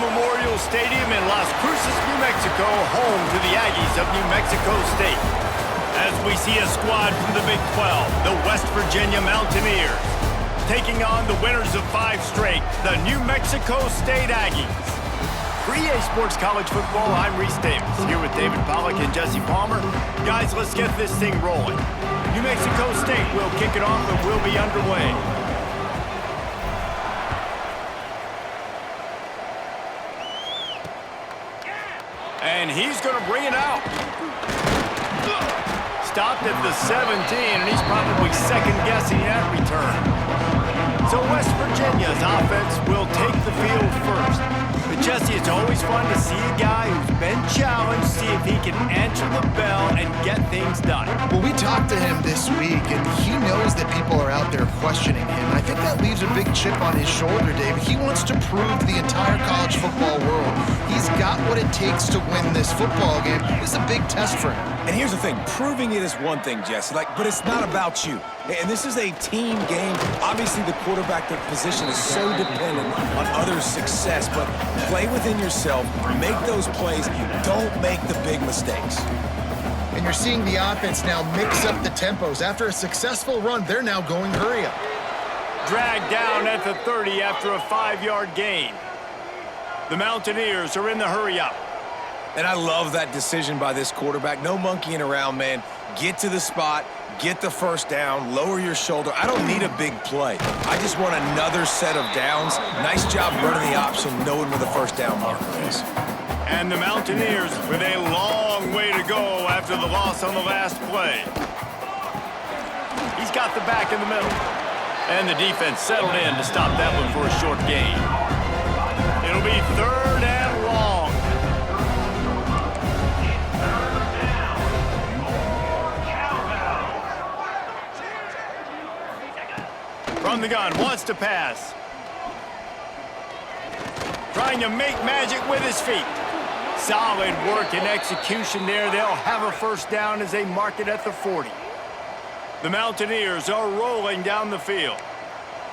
Memorial Stadium in Las Cruces, New Mexico, home to the Aggies of New Mexico State. As we see a squad from the Big 12, the West Virginia Mountaineers, taking on the winners of 5 straight, the New Mexico State Aggies. For EA Sports College Football, I'm Reese Davis, here with David Pollack and Jesse Palmer. Guys, let's get this thing rolling. New Mexico State will kick it off and we'll be underway. And he's going to bring it out. Stopped at the 17, and he's probably second-guessing that return. So West Virginia's offense will take the field first. But Jesse, it's always fun to see a guy who's been challenged, see if he can answer the bell and get things done. Well, we talked to him this week, and he knows that people are out there questioning him. I think that leaves a big chip on his shoulder, Dave. He wants to prove to the entire college football world he's got what it takes to win this football game. This is a big test for him. And here's the thing, proving it is one thing, Jesse, but it's not about you. And this is a team game. Obviously, the quarterback position is so dependent on others' success, but play within yourself, make those plays, don't make the big mistakes. And you're seeing the offense now mix up the tempos. After a successful run, they're now going hurry up. Dragged down at the 30 after a 5-yard gain. The Mountaineers are in the hurry up. And I love that decision by this quarterback. No monkeying around, man. Get to the spot, get the first down, lower your shoulder. I don't need a big play. I just want another set of downs. Nice job running the option, knowing where the first down marker is. And the Mountaineers with a long way to go after the loss on the last play. He's got the back in the middle. And the defense settled in to stop that one for a short gain. It'll be 3rd and long. From the gun, wants to pass. Trying to make magic with his feet. Solid work and execution there. They'll have a first down as they mark it at the 40. The Mountaineers are rolling down the field.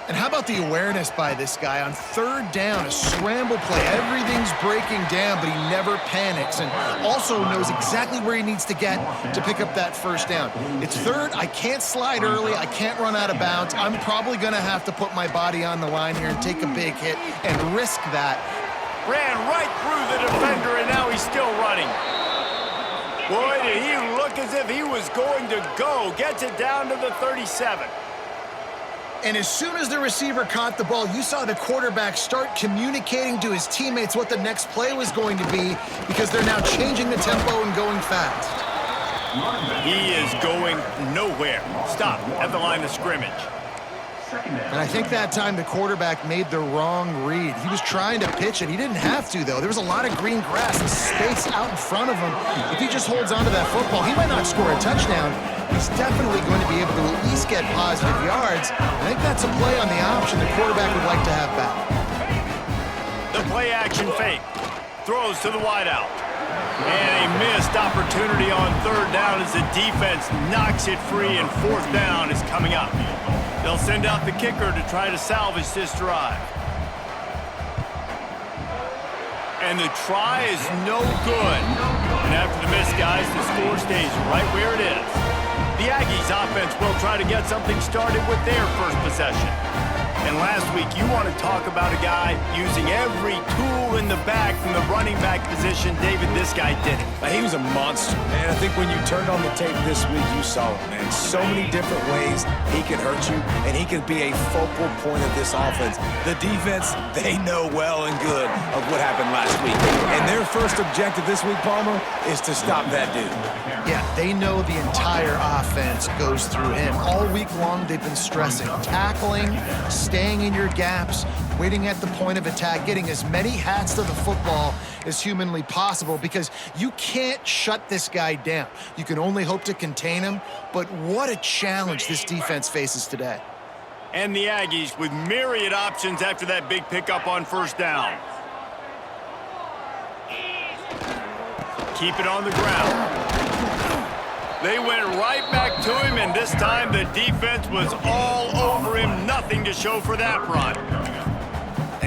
And how about the awareness by this guy on 3rd down, a scramble play. Everything's breaking down, but he never panics and also knows exactly where he needs to get to pick up that first down. It's 3rd. I can't slide early. I can't run out of bounds. I'm probably going to have to put my body on the line here and take a big hit and risk that. Ran right through the defender, and now he's still running. Boy, did he look as if he was going to go. Gets it down to the 37. And as soon as the receiver caught the ball, you saw the quarterback start communicating to his teammates what the next play was going to be because they're now changing the tempo and going fast. He is going nowhere. Stop at the line of scrimmage. And I think that time the quarterback made the wrong read. He was trying to pitch it. He didn't have to, though. There was a lot of green grass and space out in front of him. If he just holds on to that football, he might not score a touchdown. He's definitely going to be able to at least get positive yards. I think that's a play on the option the quarterback would like to have back. The play action fake. Throws to the wideout. And a missed opportunity on 3rd down as the defense knocks it free, and 4th down is coming up. They'll send out the kicker to try to salvage this drive. And the try is no good. And after the miss, guys, the score stays right where it is. The Aggies offense will try to get something started with their first possession. And last week, you want to talk about a guy using every tool in the bag from the running back position. David, this guy did it. He was a monster, man. I think when you turned on the tape this week, you saw it, man. So many different ways he can hurt you, and he can be a focal point of this offense. The defense, they know well and good of what happened last week. And their first objective this week, Palmer, is to stop that dude. Yeah, they know the entire offense goes through him. All week long, they've been stressing tackling, staying in your gaps, waiting at the point of attack, getting as many hats to the football as humanly possible because you can't shut this guy down. You can only hope to contain him, but what a challenge this defense faces today. And the Aggies with myriad options after that big pickup on 1st down. Keep it on the ground. They went right back to him, and this time the defense was all over him. Nothing to show for that run.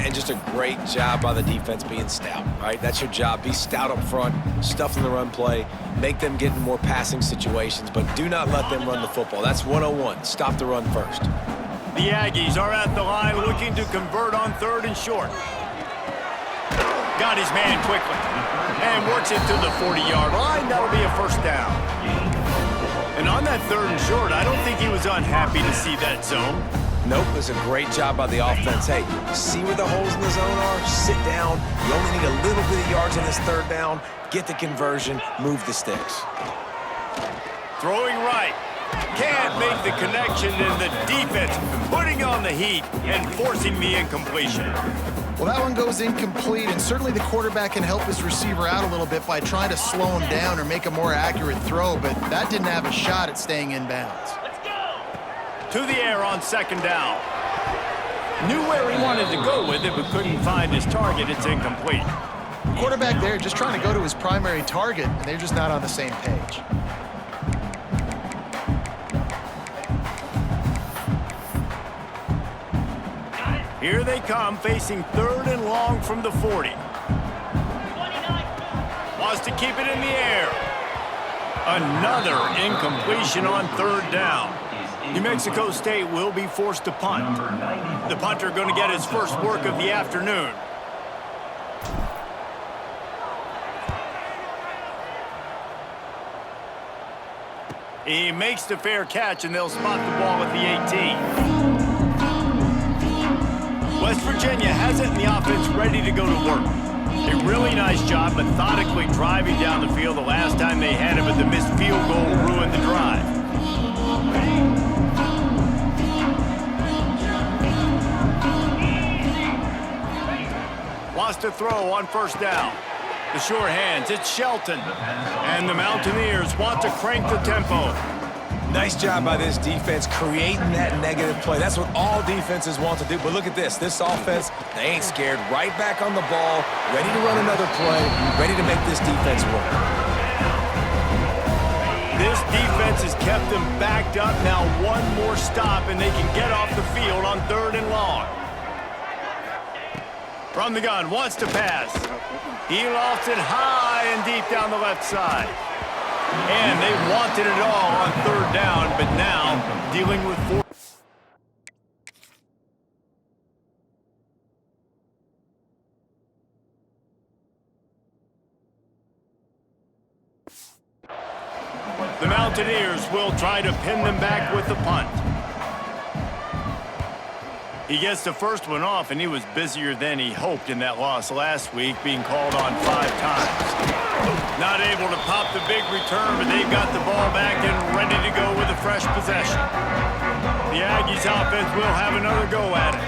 And just a great job by the defense being stout, right? That's your job. Be stout up front, stuff in the run play, make them get in more passing situations, but do not let them run the football. That's 101. Stop the run first. The Aggies are at the line looking to convert on 3rd and short. Got his man quickly and works it to the 40-yard line. That'll be a first down. And on that 3rd and short, I don't think he was unhappy to see that zone. Nope, it was a great job by the offense. Hey, see where the holes in the zone are? Sit down. You only need a little bit of yards on this 3rd down. Get the conversion. Move the sticks. Throwing right. Can't make the connection, and the defense putting on the heat and forcing the incompletion. Well, that one goes incomplete, and certainly the quarterback can help his receiver out a little bit by trying to slow him down or make a more accurate throw, but that didn't have a shot at staying in bounds. To the air on 2nd down. Knew where he wanted to go with it, but couldn't find his target. It's incomplete. Quarterback there just trying to go to his primary target, and they're just not on the same page. Here they come, facing 3rd and long from the 40. Wants to keep it in the air. Another incompletion on 3rd down. New Mexico State will be forced to punt. The punter going to get his first work of the afternoon. He makes the fair catch, and they'll spot the ball at the 18. West Virginia has it in the offense ready to go to work. A really nice job methodically driving down the field the last time they had it, but the missed field goal ruined the drive. Wants to throw on 1st down. The sure hands, it's Shelton. And the Mountaineers want to crank the tempo. Nice job by this defense creating that negative play. That's what all defenses want to do. But look at this. This offense, they ain't scared. Right back on the ball, ready to run another play, ready to make this defense work. This defense has kept them backed up. Now one more stop, and they can get off the field on 3rd and long. From the gun, wants to pass. He lofts it high and deep down the left side. And they wanted it all on 3rd down, but now dealing with 4. The Mountaineers will try to pin them back with the punt. He gets the first one off, and he was busier than he hoped in that loss last week, being called on 5 times. Not able to pop the big return, but they've got the ball back and ready to go with a fresh possession. The Aggies offense will have another go at it.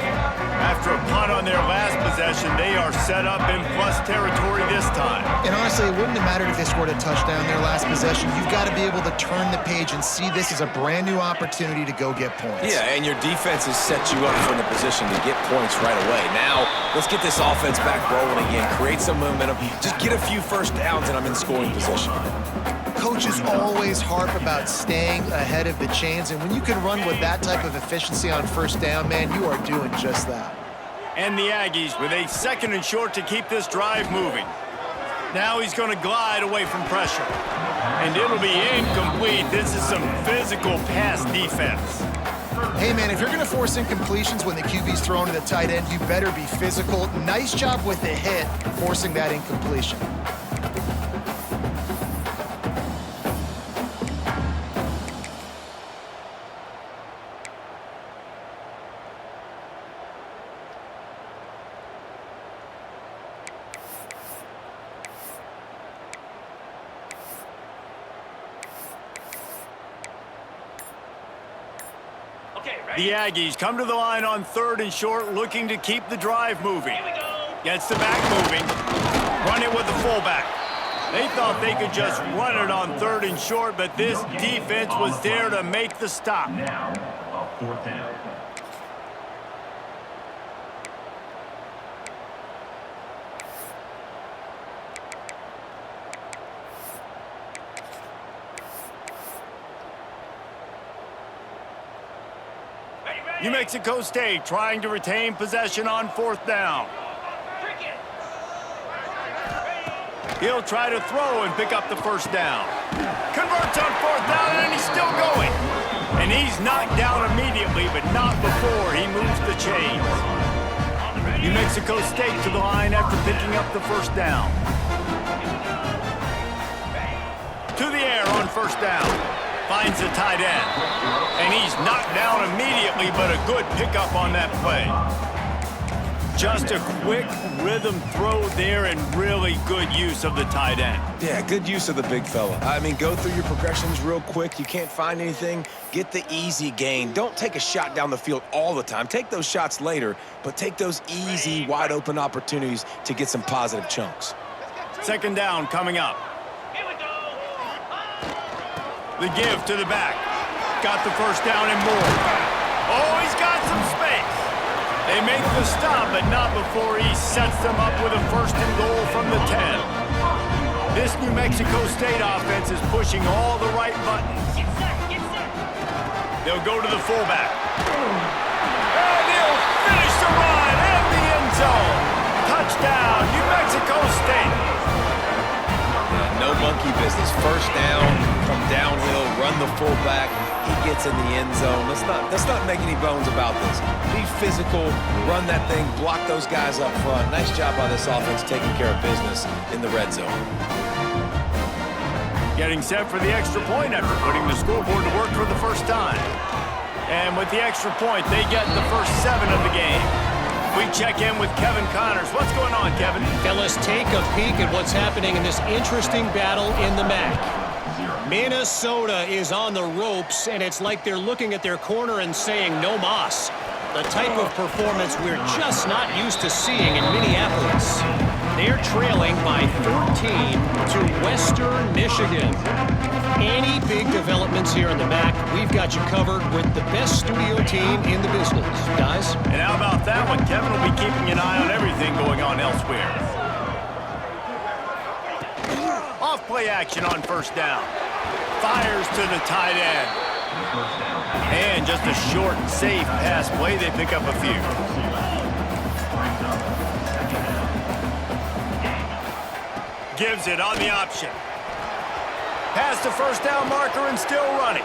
After a punt on their last possession, they are set up in plus territory this time. And honestly, it wouldn't have mattered if they scored a touchdown their last possession. You've got to be able to turn the page and see this as a brand new opportunity to go get points. Yeah, and your defense has set you up for the position to get points right away. Now, let's get this offense back rolling again. Create some momentum. Just get a few first downs, and I'm in scoring position. Coaches always harp about staying ahead of the chains, and when you can run with that type of efficiency on 1st down, man, you are doing just that. And the Aggies with a 2nd and short to keep this drive moving. Now he's going to glide away from pressure. And it'll be incomplete. This is some physical pass defense. Hey, man, if you're going to force incompletions when the QB's thrown to the tight end, you better be physical. Nice job with the hit, forcing that incompletion. The Aggies come to the line on 3rd and short, looking to keep the drive moving. Gets the back moving. Run it with the fullback. They thought they could just run it on 3rd and short, but this defense was there to make the stop. Now, 4th down. New Mexico State trying to retain possession on 4th down. He'll try to throw and pick up the 1st down. Converts on 4th down, and he's still going. And he's knocked down immediately, but not before he moves the chains. New Mexico State to the line after picking up the 1st down. To the air on 1st down. Finds the tight end. And he's knocked down immediately, but a good pickup on that play. Just a quick rhythm throw there and really good use of the tight end. Yeah, good use of the big fella. I mean, go through your progressions real quick. You can't find anything. Get the easy gain. Don't take a shot down the field all the time. Take those shots later, but take those easy, wide-open opportunities to get some positive chunks. 2nd down coming up. The give to the back. Got the 1st down and more. Oh, he's got some space. They make the stop, but not before he sets them up with a 1st and goal from the 10. This New Mexico State offense is pushing all the right buttons. They'll go to the fullback. And he'll finish the run in the end zone. Touchdown, New Mexico State. No monkey business. 1st down, come downhill, run the fullback. He gets in the end zone. Let's not make any bones about this. Be physical, run that thing, block those guys up front. Nice job by this offense taking care of business in the red zone. Getting set for the extra point effort, putting the scoreboard to work for the 1st time. And with the extra point, they get the first 7 of the game. We check in with Kevin Connors. What's going on, Kevin? Fellas, take a peek at what's happening in this interesting battle in the MAC. Minnesota is on the ropes, and it's like they're looking at their corner and saying, no mas. The type of performance we're just not used to seeing in Minneapolis. They're trailing by 14 to Western Michigan. Any big developments here in the MAC, we've got you covered with the best studio team in the business. Guys? And how about that one? Kevin will be keeping an eye on everything going on elsewhere. Off play action on 1st down. Fires to the tight end. And just a short, safe pass play. They pick up a few. Gives it on the option. Past the 1st down marker and still running.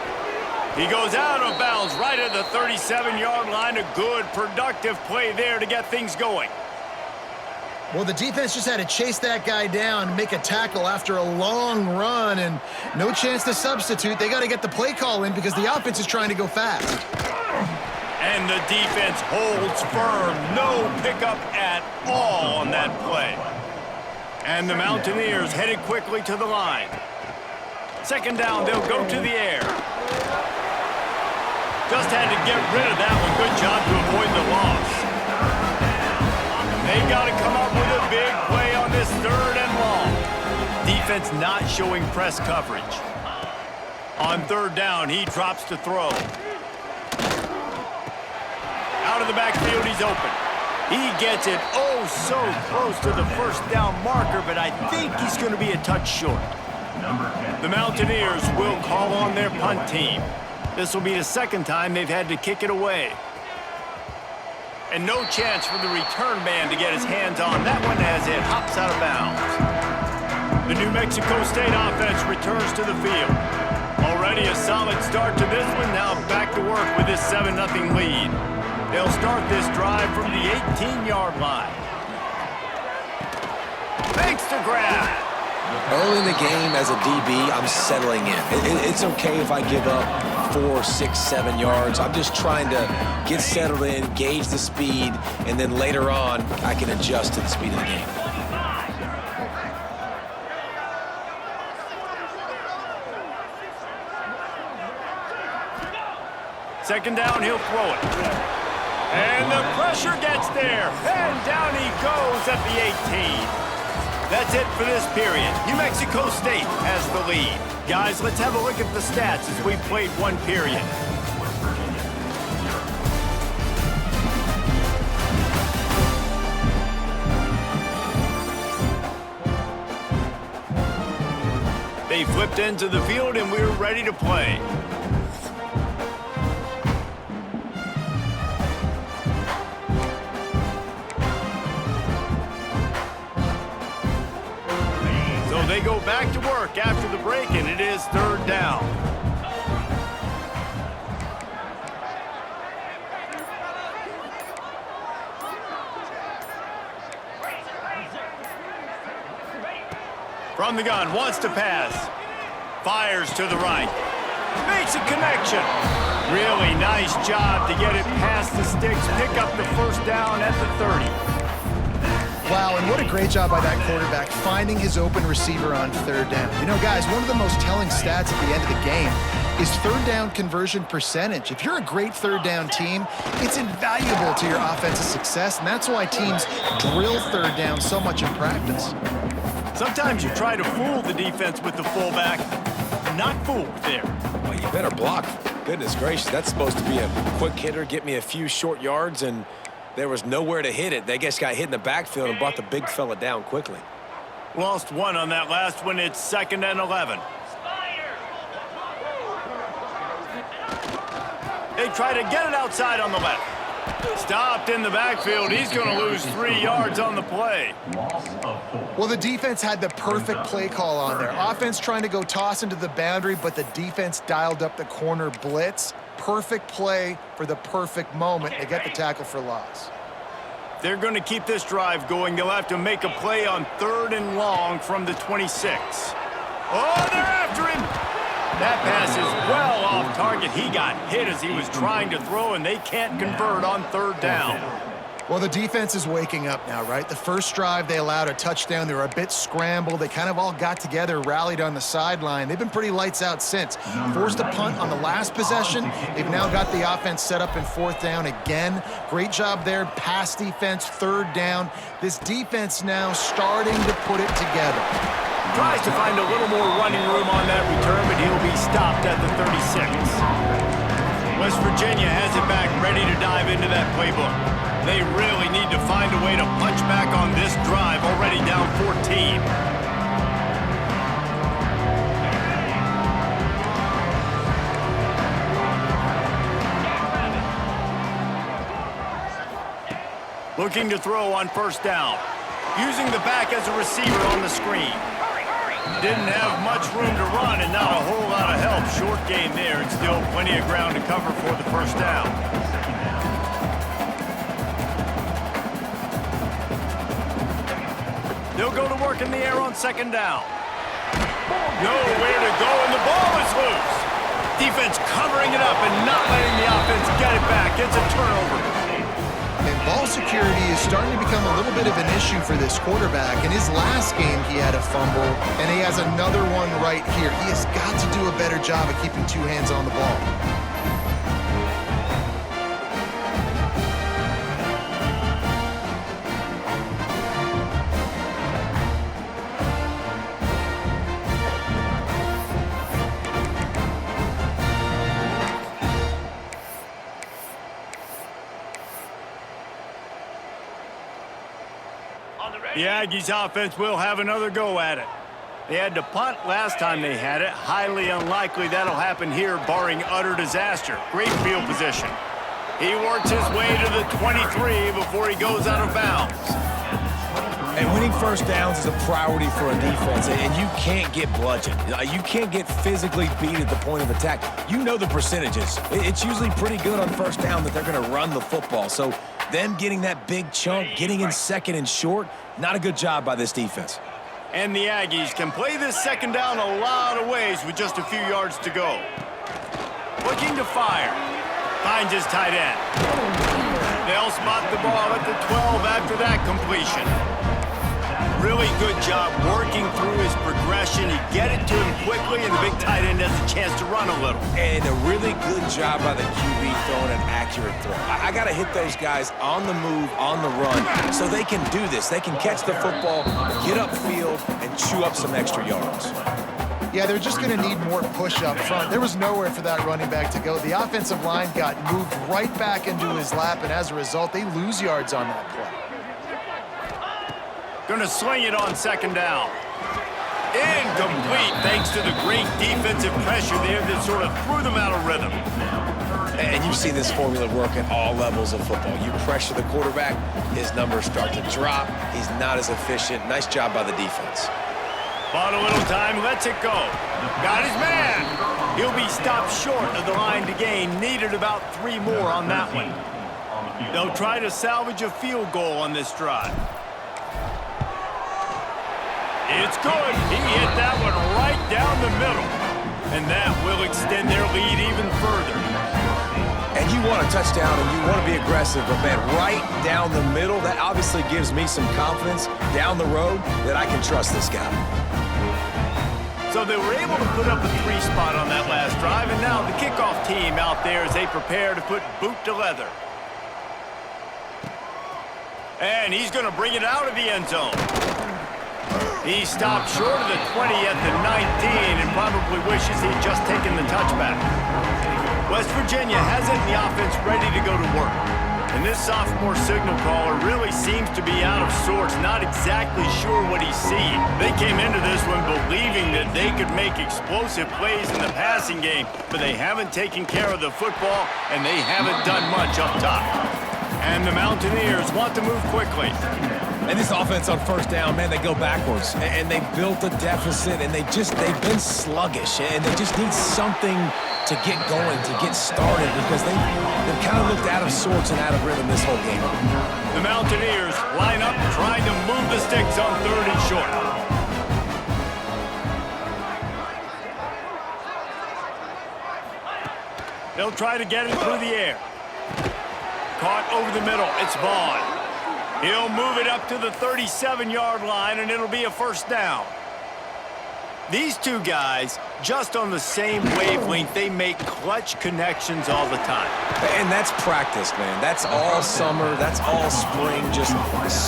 He goes out of bounds right at the 37-yard line. A good, productive play there to get things going. Well, the defense just had to chase that guy down, make a tackle after a long run, and no chance to substitute. They got to get the play call in because the offense is trying to go fast. And the defense holds firm. No pickup at all on that play. And the Mountaineers headed quickly to the line. 2nd down, they'll go to the air. Just had to get rid of that one. Good job to avoid the loss. They got to come up with a big play on this 3rd and long. Defense not showing press coverage. On 3rd down, he drops to throw. Out of the backfield, he's open. He gets it oh so close to the 1st down marker, but I think he's going to be a touch short. The Mountaineers will call on their punt team. This will be the 2nd time they've had to kick it away. And no chance for the return man to get his hands on that one as it hops out of bounds. The New Mexico State offense returns to the field. Already a solid start to this one, now back to work with this 7-0 lead. They'll start this drive from the 18-yard line. Makes the grab. Early in the game as a DB, I'm settling in. It's okay if I give up 4, 6, 7 yards. I'm just trying to get settled in, gauge the speed, and then later on, I can adjust to the speed of the game. Second down, he'll throw it. And the pressure gets there. And down he goes at the 18. That's it for this period. New Mexico State has the lead. Guys, let's have a look at the stats as we played one period. They flipped into the field and we're ready to play. they go back to work after the break, and it is third down. From the gun, wants to pass. Fires to the right. Makes a connection. Really nice job to get it past the sticks, pick up the first down at the 30. Wow, and what a great job by that quarterback finding his open receiver on third down. You know, guys, one of the most telling stats at the end of the game is third down conversion percentage. If you're a great third down team, it's invaluable to your offensive success, and that's why teams drill third down so much in practice. Sometimes you try to fool the defense with the fullback. Not fooled there. Well, you better block. Goodness gracious, that's supposed to be a quick hitter, get me a few short yards, and there was nowhere to hit it. They just got hit in the backfield and brought the big fella down quickly. Lost one on that last one. It's 2nd and 11. They try to get it outside on the left. Stopped in the backfield. He's going to lose 3 yards on the play. Well, the defense had the perfect play call on there. Offense trying to go toss into the boundary, but the defense dialed up the corner blitz. Perfect play for the perfect moment. They get the tackle for loss. They're going to keep this drive going. They'll have to make a play on 3rd and long from the 26. Oh, they're after him. That pass is well off target. He got hit as he was trying to throw, and they can't convert on 3rd down. Well, the defense is waking up now, right? The first drive, they allowed a touchdown. They were a bit scrambled. They kind of all got together, rallied on the sideline. They've been pretty lights out since. Forced a punt on the last possession. They've now got the offense set up in 4th down again. Great job there. Pass defense, 3rd down. This defense now starting to put it together. Tries to find a little more running room on that return, but he'll be stopped at the 36. West Virginia has it back, ready to dive into that playbook. They really need to find a way to punch back on this drive, already down 14. Looking to throw on 1st down. Using the back as a receiver on the screen. Didn't have much room to run and not a whole lot of help. Short gain there and still plenty of ground to cover for the 1st down. They'll go to work in the air on 2nd down. Nowhere to go, and the ball is loose. Defense covering it up and not letting the offense get it back. It's a turnover. And ball security is starting to become a little bit of an issue for this quarterback. In his last game, he had a fumble, and he has another one right here. He has got to do a better job of keeping 2 hands on the ball. The Aggies offense will have another go at it. They had to punt last time they had it. Highly unlikely that'll happen here, barring utter disaster. Great field position. He works his way to the 23 before he goes out of bounds. And winning 1st downs is a priority for a defense, and you can't get bludgeoned. You can't get physically beat at the point of attack. You know the percentages. It's usually pretty good on 1st down that they're going to run the football. So them getting that big chunk, getting in 2nd and short, not a good job by this defense. And the Aggies can play this 2nd down a lot of ways with just a few yards to go. Looking to fire. Finds his tight end. They'll spot the ball at the 12 after that completion. Really good job working through his progression. You get it to him quickly, and the big tight end has a chance to run a little. And a really good job by the QB throwing an accurate throw. I got to hit those guys on the move, on the run, so they can do this. They can catch the football, get upfield, and chew up some extra yards. Yeah, they're just going to need more push up front. There was nowhere for that running back to go. The offensive line got moved right back into his lap, and as a result, they lose yards on that play. Going to sling it on 2nd down. Incomplete, thanks to the great defensive pressure there that sort of threw them out of rhythm. And you've seen this formula work at all levels of football. You pressure the quarterback, his numbers start to drop. He's not as efficient. Nice job by the defense. Bought a little time, lets it go. Got his man. He'll be stopped short of the line to gain. Needed about 3 more on that one. They'll try to salvage a field goal on this drive. It's good. He hit that one right down the middle. And that will extend their lead even further. And you want a touchdown and you want to be aggressive, but man, right down the middle, that obviously gives me some confidence down the road that I can trust this guy. So they were able to put up a 3 spot on that last drive, and now the kickoff team out there as they prepare to put boot to leather. And he's going to bring it out of the end zone. He stopped short of the 20 at the 19 and probably wishes he'd just taken the touchback. West Virginia has it in the offense ready to go to work. And this sophomore signal caller really seems to be out of sorts, not exactly sure what he's seeing. They came into this one believing that they could make explosive plays in the passing game, but they haven't taken care of the football, and they haven't done much up top. And the Mountaineers want to move quickly. And this offense on first down, man, they go backwards. And they built a deficit, and they've been sluggish, and they just need something to get going, to get started, because they've kind of looked out of sorts and out of rhythm this whole game. The Mountaineers line up trying to move the sticks on 3rd and short. They'll try to get it through the air. Caught over the middle. It's Vaughn. He'll move it up to the 37-yard line, and it'll be a first down. These two guys, just on the same wavelength, they make clutch connections all the time. And that's practice, man. That's all summer. That's all spring. Just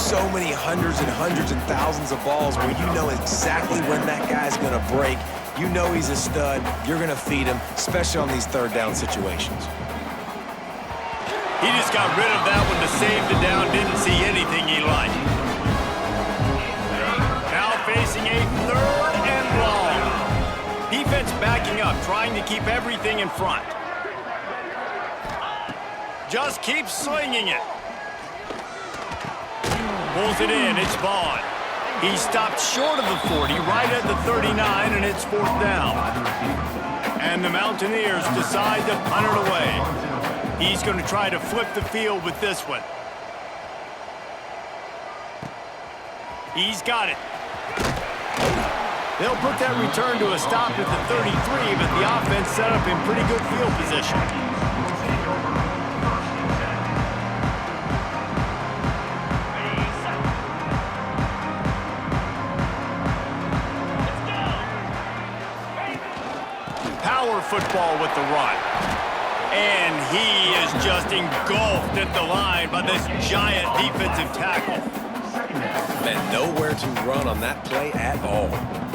so many hundreds and thousands of balls where you know exactly when that guy's going to break. You know he's a stud. You're going to feed him, especially on these 3rd down situations. He just got rid of that one to save the down. Didn't see anything he liked. Now facing a 3rd and long. Defense backing up, trying to keep everything in front. Just keeps slinging it. Pulls it in. It's Vaughn. He stopped short of the 40, right at the 39, and it's 4th down. And the Mountaineers decide to punt it away. He's going to try to flip the field with this one. He's got it. They'll put that return to a stop at the 33, but the offense set up in pretty good field position. Power football with the run. And he is just engulfed at the line by this giant defensive tackle. Man, nowhere to run on that play at all.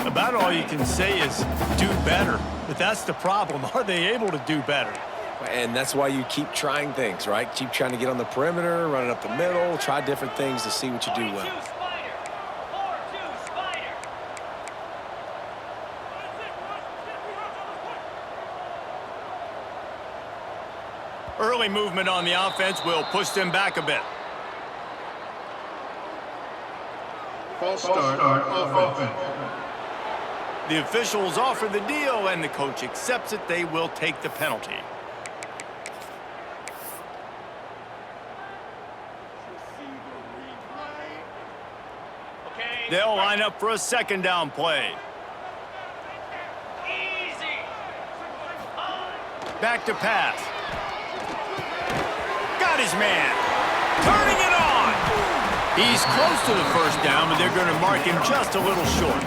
About all you can say is do better. But that's the problem. Are they able to do better? And that's why you keep trying things, right? Keep trying to get on the perimeter, run it up the middle, try different things to see what you do well. Early movement on the offense will push them back a bit. False start offense. The officials offer the deal, and the coach accepts it. They will take the penalty. They'll line up for a 2nd down play. Back to pass. Got his man. Turning it on. He's close to the first down, but they're going to mark him just a little short.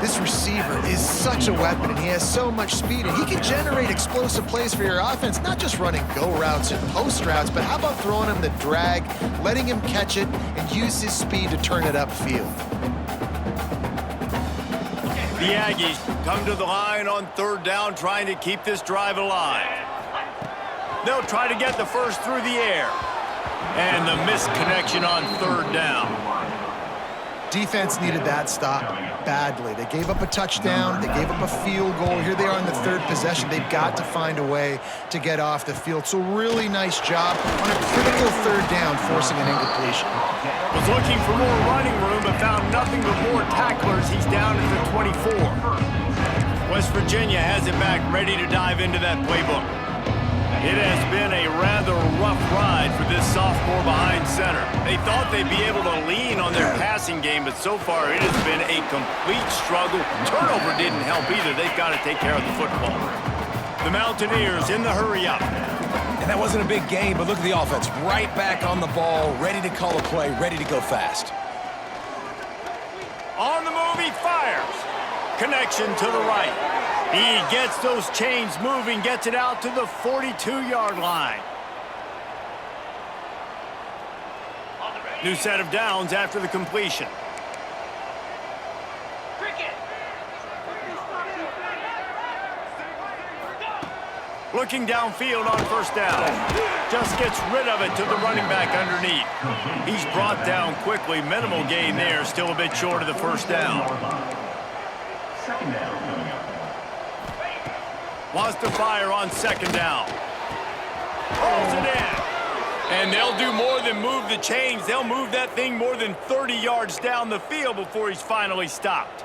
This receiver is such a weapon, and he has so much speed, and he can generate explosive plays for your offense, not just running go routes and post routes, but how about throwing him the drag, letting him catch it, and use his speed to turn it upfield. The Aggies come to the line on 3rd down, trying to keep this drive alive. They'll try to get the first through the air. And the missed connection on 3rd down. Defense needed that stop badly. They gave up a touchdown. They gave up a field goal. Here they are in the third possession. They've got to find a way to get off the field. So really nice job on a critical third down, forcing an incompletion. Was looking for more running room, but found nothing but more tacklers. He's down at the 24. West Virginia has it back, ready to dive into that playbook. It has been a rather rough ride for this sophomore behind center. They thought they'd be able to lean on their passing game, but so far it has been a complete struggle. Turnover didn't help either. They've got to take care of the football. The Mountaineers in the hurry-up. And that wasn't a big game, but look at the offense. Right back on the ball, ready to call a play, ready to go fast. On the move, he fires. Connection to the right. He gets those chains moving, gets it out to the 42-yard line. New set of downs after the completion. Looking downfield on first down. Just gets rid of it to the running back underneath. He's brought down quickly. Minimal gain there. Still a bit short of the first down. Second down coming up. Wants to fire on second down. Pulls it in. And they'll do more than move the chains. They'll move that thing more than 30 yards down the field before he's finally stopped.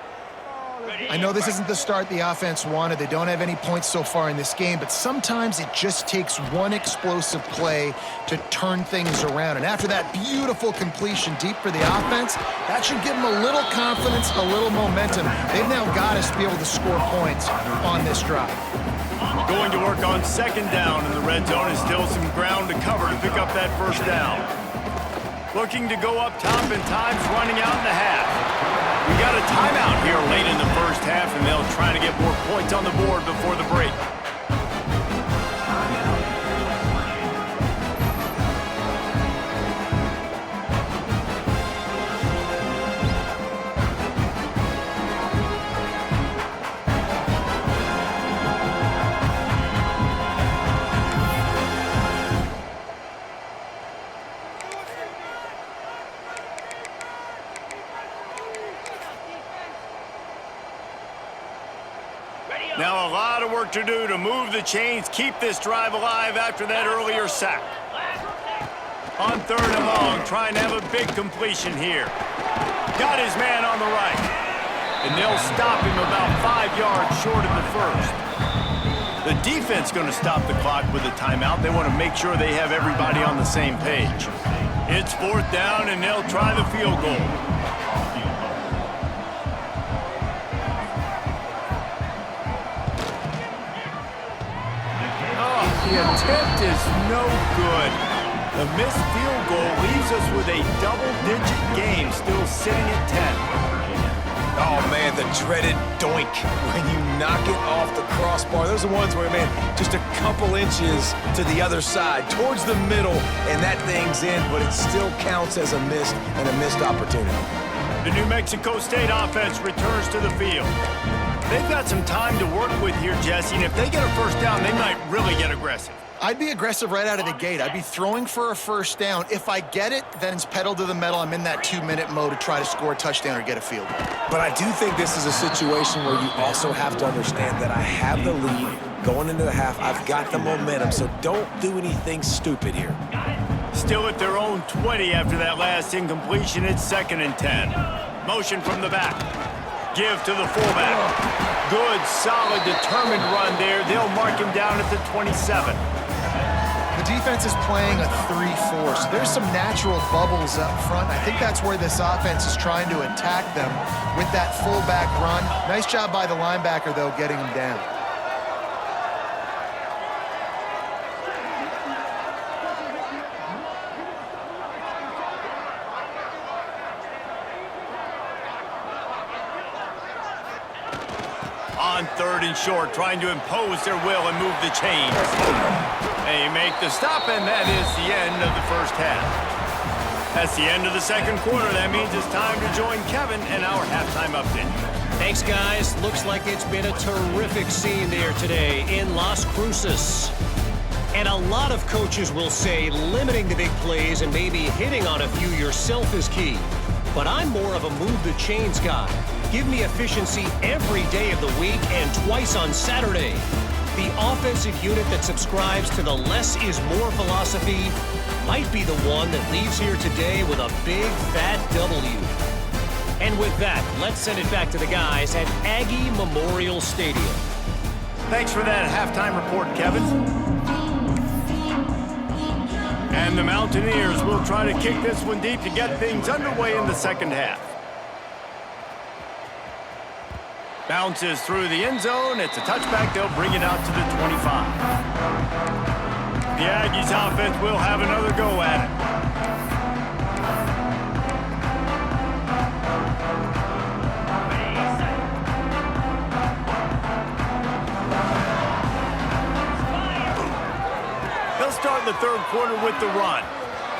I know this isn't the start the offense wanted. They don't have any points so far in this game, but sometimes it just takes one explosive play to turn things around. And after that beautiful completion deep for the offense, that should give them a little confidence, a little momentum. They've now got us to be able to score points on this drive. Going to work on second down in the red zone. Is still some ground to cover to pick up that first down. Looking to go up top, and time's running out in the half. We got a timeout here late in the first half, and they'll try to get more points on the board before the break. Now a lot of work to do to move the chains, keep this drive alive after that earlier sack. On third and long, trying to have a big completion here. Got his man on the right. And they'll stop him about 5 yards short of the first. The defense going to stop the clock with a timeout. They want to make sure they have everybody on the same page. It's fourth down, and they'll try the field goal. The attempt is no good. The missed field goal leaves us with a double-digit game, still sitting at 10. Oh, man, the dreaded doink when you knock it off the crossbar. Those are ones where, man, just a couple inches to the other side, towards the middle, and that thing's in, but it still counts as a missed and a missed opportunity. The New Mexico State offense returns to the field. They've got some time to work with here, Jesse, and if they get a first down, they might really get aggressive. I'd be aggressive right out of the gate. I'd be throwing for a first down. If I get it, then it's pedal to the metal. I'm in that 2-minute mode to try to score a touchdown or get a field goal. But I do think this is a situation where you also have to understand that I have the lead going into the half. I've got the momentum, so don't do anything stupid here. Still at their own 20 after that last incompletion. It's 2nd and 10. Motion from the back. Give to the fullback. Good, solid, determined run there. They'll mark him down at the 27. The defense is playing a 3-4, so there's some natural bubbles up front. I think that's where this offense is trying to attack them with that fullback run. Nice job by the linebacker, though, getting him down. On third and short, trying to impose their will and move the chains. They make the stop, and that is the end of the first half. That's the end of the second quarter. That means it's time to join Kevin in our halftime update. Thanks, guys. Looks like it's been a terrific scene there today in Las Cruces. And a lot of coaches will say limiting the big plays and maybe hitting on a few yourself is key. but I'm more of a move the chains guy. Give me efficiency every day of the week and twice on Saturday. The offensive unit that subscribes to the less is more philosophy might be the one that leaves here today with a big, fat W. And with that, let's send it back to the guys at Aggie Memorial Stadium. Thanks for that halftime report, Kevin. And the Mountaineers will try to kick this one deep to get things underway in the second half. Bounces through the end zone. It's a touchback. They'll bring it out to the 25. The Aggies offense will have another go at it. They'll start the third quarter with the run.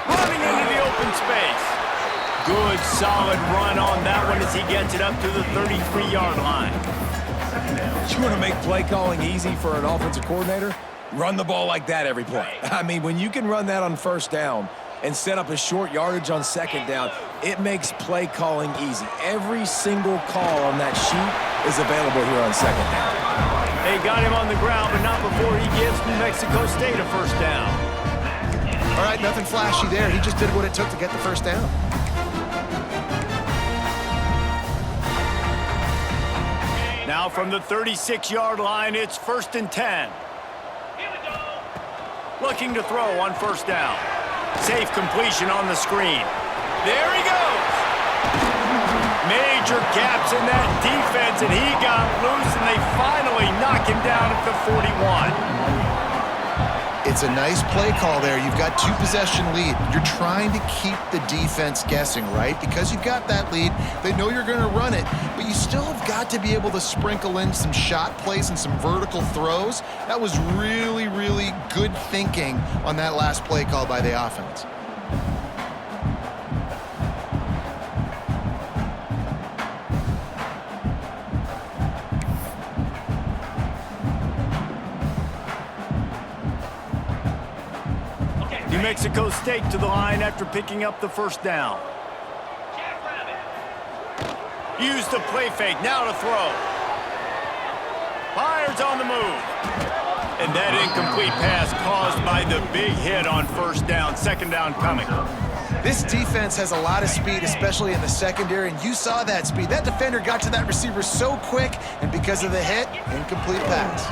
Running into the open space. Good, solid run on that one as he gets it up to the 33-yard line. You want to make play calling easy for an offensive coordinator? Run the ball like that every play. I mean, when you can run that on first down and set up a short yardage on second down, it makes play calling easy. Every single call on that sheet is available here on second down. They got him on the ground, but not before he gives New Mexico State a first down. All right, nothing flashy there. He just did what it took to get the first down. Now from the 36-yard line, it's 1st and 10. Looking to throw on first down. Safe completion on the screen. There he goes. Major gaps in that defense, and he got loose, and they finally knock him down at the 41. It's a nice play call there. You've got two-possession lead. You're trying to keep the defense guessing, right? Because you've got that lead, they know you're going to run it, but you still have got to be able to sprinkle in some shot plays and some vertical throws. That was really, really good thinking on that last play call by the offense. New Mexico State to the line after picking up the first down. Use the play fake, now to throw. Fires on the move. And that incomplete pass caused by the big hit on first down. Second down coming. This defense has a lot of speed, especially in the secondary, and you saw that speed. That defender got to that receiver so quick, and because of the hit, incomplete pass.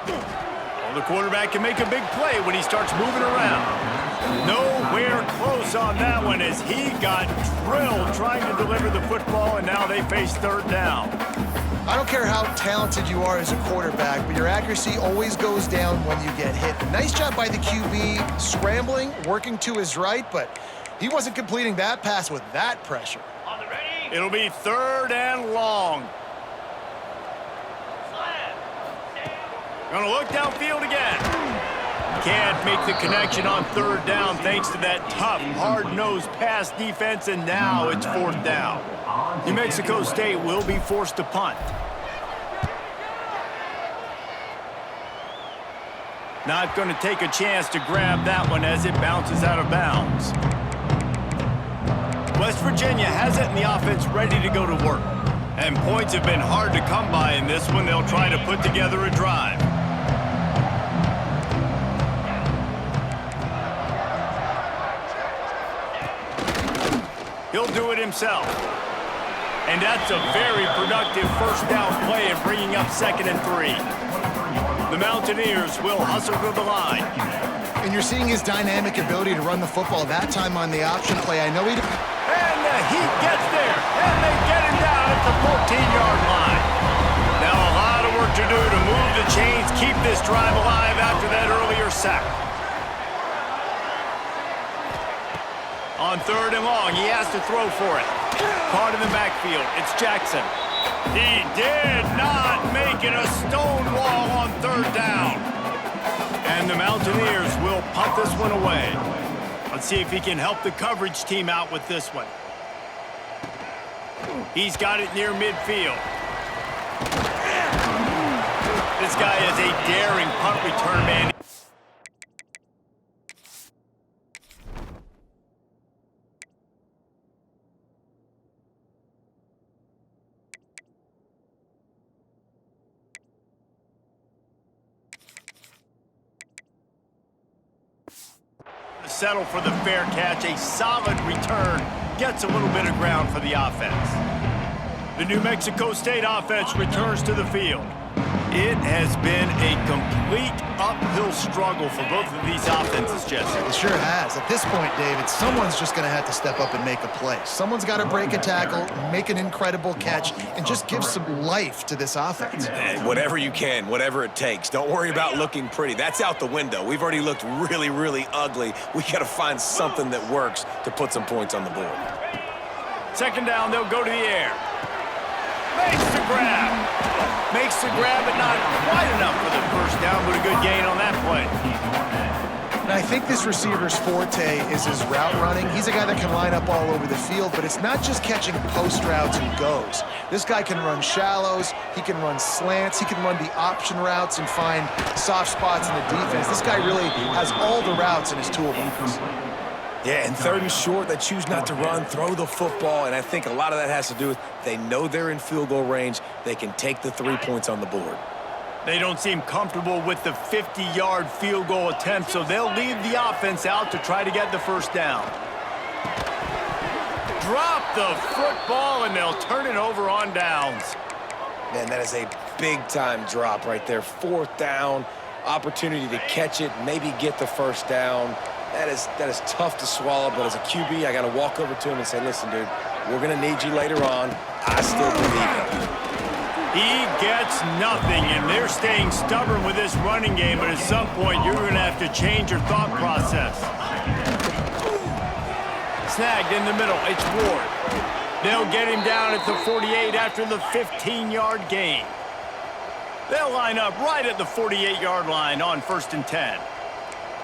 Well, the quarterback can make a big play when he starts moving around. Nowhere close on that one as he got drilled trying to deliver the football, and now they face third down. I don't care how talented you are as a quarterback, but your accuracy always goes down when you get hit. Nice job by the QB, scrambling, working to his right, but he wasn't completing that pass with that pressure. It'll be third and long. Gonna look downfield again. Can't make the connection on third down thanks to that tough, hard-nosed pass defense, and now it's fourth down. New Mexico State will be forced to punt. Not going to take a chance to grab that one as it bounces out of bounds. West Virginia has it in the offense ready to go to work. And points have been hard to come by in this one. They'll try to put together a drive. He'll do it himself. And that's a very productive first down play in bringing up 2nd and 3. The Mountaineers will hustle to the line. And you're seeing his dynamic ability to run the football, that time on the option play. I know he... And the heat gets there, and they get him down at the 14-yard line. Now a lot of work to do to move the chains, keep this drive alive after that earlier sack. On third and long, he has to throw for it. Caught in the backfield, it's Jackson. He did not make it a stone wall on third down. And the Mountaineers will punt this one away. Let's see if he can help the coverage team out with this one. He's got it near midfield. This guy is a daring punt return man. settle for the fair catch. A solid return gets a little bit of ground for the offense. The New Mexico State offense returns to the field. It has been a complete uphill struggle for both of these offenses, Jesse. It sure has. At this point, David, someone's just going to have to step up and make a play. Someone's got to break a tackle, make an incredible catch, and just give some life to this offense. Whatever you can, whatever it takes. Don't worry about looking pretty. That's out the window. We've already looked really, really ugly. We got to find something that works to put some points on the board. Second down, they'll go to the air. Makes the grab. Makes the grab, but not quite enough for the first down, but a good gain on that play. And I think this receiver's forte is his route running. He's a guy that can line up all over the field, but it's not just catching post routes and goes. This guy can run shallows, he can run slants, he can run the option routes and find soft spots in the defense. This guy really has all the routes in his toolbox. Yeah, and third and short, they choose not to run, throw the football, and I think a lot of that has to do with they know they're in field goal range. They can take the 3 points on the board. They don't seem comfortable with the 50-yard field goal attempt, so they'll leave the offense out to try to get the first down. Drop the football, and they'll turn it over on downs. Man, that is a big-time drop right there. Fourth down, opportunity to catch it, maybe get the first down. That is tough to swallow, but as a QB, I got to walk over to him and say, listen, dude, we're going to need you later on. I still believe it. He gets nothing, and they're staying stubborn with this running game, but at some point, you're going to have to change your thought process. Snagged in the middle. It's Ward. They'll get him down at the 48 after the 15-yard gain. They'll line up right at the 48-yard line on 1st and 10.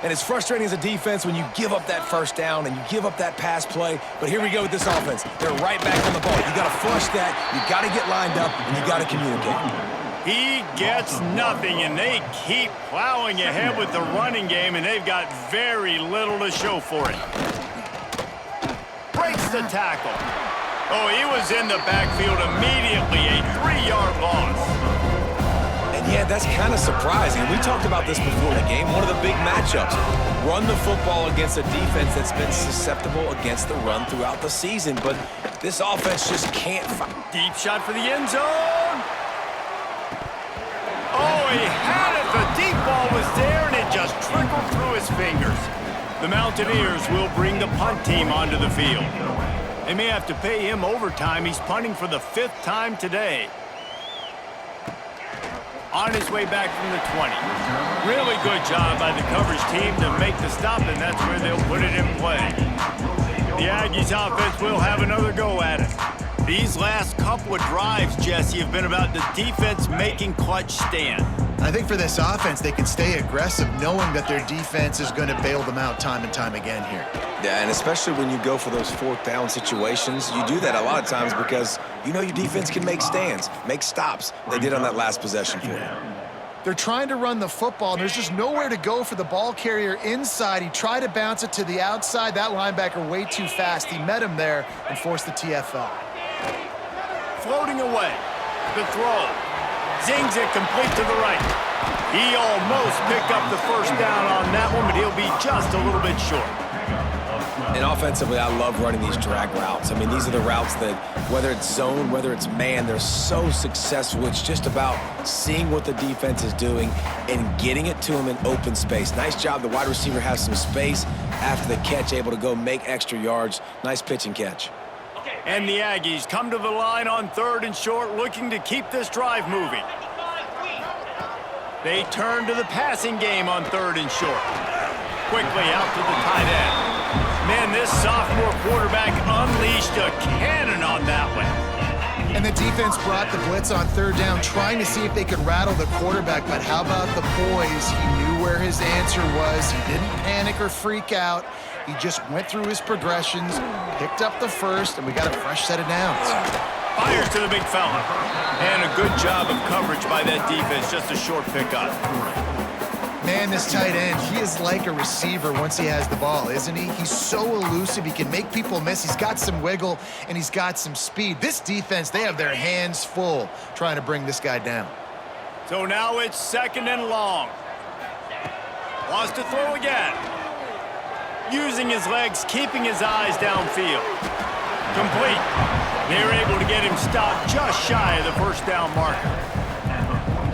And it's frustrating as a defense when you give up that first down and you give up that pass play. But here we go with this offense. They're right back on the ball. You got to flush that. You got to get lined up, and you got to communicate. He gets nothing, and they keep plowing ahead with the running game, and they've got very little to show for it. Breaks the tackle. Oh, he was in the backfield immediately. A 3-yard loss. Yeah, that's kind of surprising. We talked about this before the game. One of the big matchups. Run the football against a defense that's been susceptible against the run throughout the season. But this offense just can't find. Deep shot for the end zone. Oh, he had it. The deep ball was there, and it just trickled through his fingers. The Mountaineers will bring the punt team onto the field. They may have to pay him overtime. He's punting for the 5th time today. On his way back from the 20. Really good job by the coverage team to make the stop, and that's where they'll put it in play. The Aggies offense will have another go at it. These last couple of drives, Jesse, have been about the defense making clutch stand. I think for this offense, they can stay aggressive knowing that their defense is going to bail them out time and time again here. Yeah, and especially when you go for those 4th down situations, you do that a lot of times because you know your defense can make stands, make stops. They did on that last possession for you. They're trying to run the football, and there's just nowhere to go for the ball carrier inside. He tried to bounce it to the outside. That linebacker way too fast. He met him there and forced the TFL. Floating away. The throw. Zings it complete to the right. He almost picked up the first down on that one, but he'll be just a little bit short. And offensively, I love running these drag routes. I mean, these are the routes that, whether it's zone, whether it's man, they're so successful. It's just about seeing what the defense is doing and getting it to them in open space. Nice job. The wide receiver has some space after the catch, able to go make extra yards. Nice pitch and catch. And the Aggies come to the line on 3rd and short, looking to keep this drive moving. They turn to the passing game on 3rd and short. Quickly out to the tight end. Man, this sophomore quarterback unleashed a cannon on that one. And the defense brought the blitz on 3rd down, trying to see if they could rattle the quarterback. But how about the poise? He knew where his answer was. He didn't panic or freak out. He just went through his progressions, picked up the first, and we got a fresh set of downs. Fires to the big fella. And a good job of coverage by that defense. Just a short pickup. Man, this tight end, he is like a receiver once he has the ball, isn't he? He's so elusive. He can make people miss. He's got some wiggle, and he's got some speed. This defense, they have their hands full trying to bring this guy down. So now it's 2nd and long. Wants to throw again. Using his legs, keeping his eyes downfield. Complete. They're able to get him stopped just shy of the first down marker.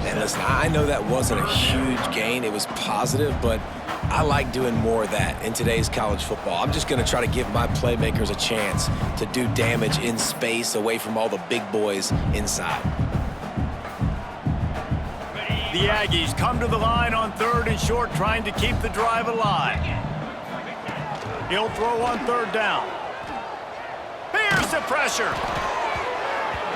And listen, I know that wasn't a huge gain. It was positive, but I like doing more of that in today's college football. I'm just going to try to give my playmakers a chance to do damage in space away from all the big boys inside. The Aggies come to the line on 3rd and short, trying to keep the drive alive. He'll throw on 3rd down. Here's the pressure.